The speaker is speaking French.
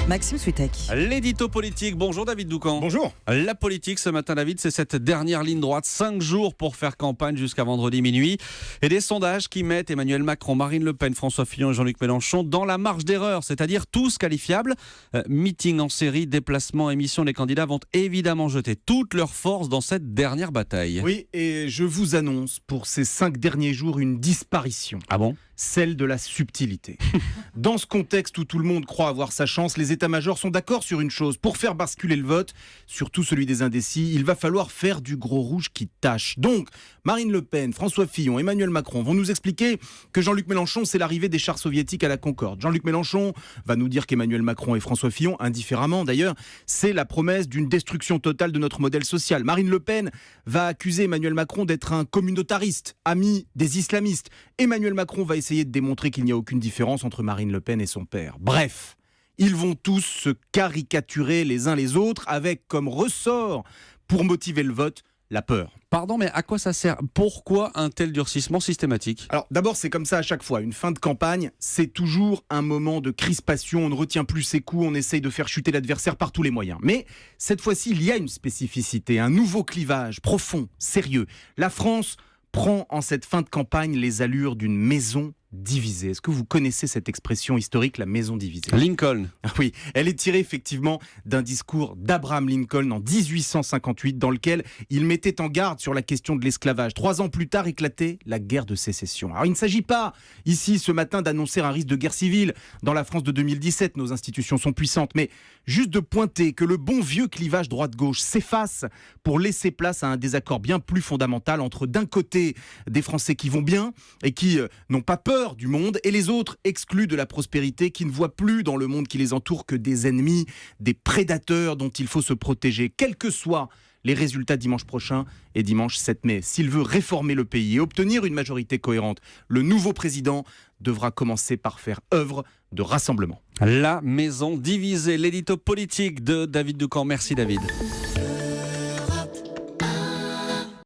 Maxime Switek. L'édito politique, bonjour David Doucan. Bonjour. La politique ce matin David, c'est cette dernière ligne droite, 5 jours pour faire campagne jusqu'à vendredi minuit. Et des sondages qui mettent Emmanuel Macron, Marine Le Pen, François Fillon et Jean-Luc Mélenchon dans la marge d'erreur, c'est-à-dire tous qualifiables. Meeting en série, déplacements, émissions, les candidats vont évidemment jeter toutes leurs forces dans cette dernière bataille. Oui, et je vous annonce pour ces 5 derniers jours une disparition. Ah bon ? Celle de la subtilité. Dans ce contexte où tout le monde croit avoir sa chance, les états-majors sont d'accord sur une chose. Pour faire basculer le vote, surtout celui des indécis, il va falloir faire du gros rouge qui tâche. Donc, Marine Le Pen, François Fillon, Emmanuel Macron vont nous expliquer que Jean-Luc Mélenchon, c'est l'arrivée des chars soviétiques à la Concorde. Jean-Luc Mélenchon va nous dire qu'Emmanuel Macron et François Fillon, indifféremment d'ailleurs, c'est la promesse d'une destruction totale de notre modèle social. Marine Le Pen va accuser Emmanuel Macron d'être un communautariste, ami des islamistes. Emmanuel Macron va essayer de démontrer qu'il n'y a aucune différence entre Marine Le Pen et son père. Bref, ils vont tous se caricaturer les uns les autres avec comme ressort pour motiver le vote la peur. Pardon, mais à quoi ça sert ? Pourquoi un tel durcissement systématique ? Alors d'abord, c'est comme ça à chaque fois. Une fin de campagne, c'est toujours un moment de crispation. On ne retient plus ses coups, on essaye de faire chuter l'adversaire par tous les moyens. Mais cette fois-ci, il y a une spécificité, un nouveau clivage profond, sérieux. La France prend en cette fin de campagne les allures d'une maison divisée. Est-ce que vous connaissez cette expression historique, la maison divisée ? Lincoln. Oui, elle est tirée effectivement d'un discours d'Abraham Lincoln en 1858 dans lequel il mettait en garde sur la question de l'esclavage. 3 ans plus tard éclatait la guerre de sécession. Alors il ne s'agit pas ici ce matin d'annoncer un risque de guerre civile dans la France de 2017, nos institutions sont puissantes, mais juste de pointer que le bon vieux clivage droite-gauche s'efface pour laisser place à un désaccord bien plus fondamental entre d'un côté des Français qui vont bien et qui n'ont pas peur du monde, et les autres exclus de la prospérité, qui ne voient plus dans le monde qui les entoure que des ennemis, des prédateurs dont il faut se protéger, quels que soient les résultats dimanche prochain et dimanche 7 mai. S'il veut réformer le pays et obtenir une majorité cohérente, le nouveau président devra commencer par faire œuvre de rassemblement. La maison divisée, l'édito politique de David Doucan. Merci David.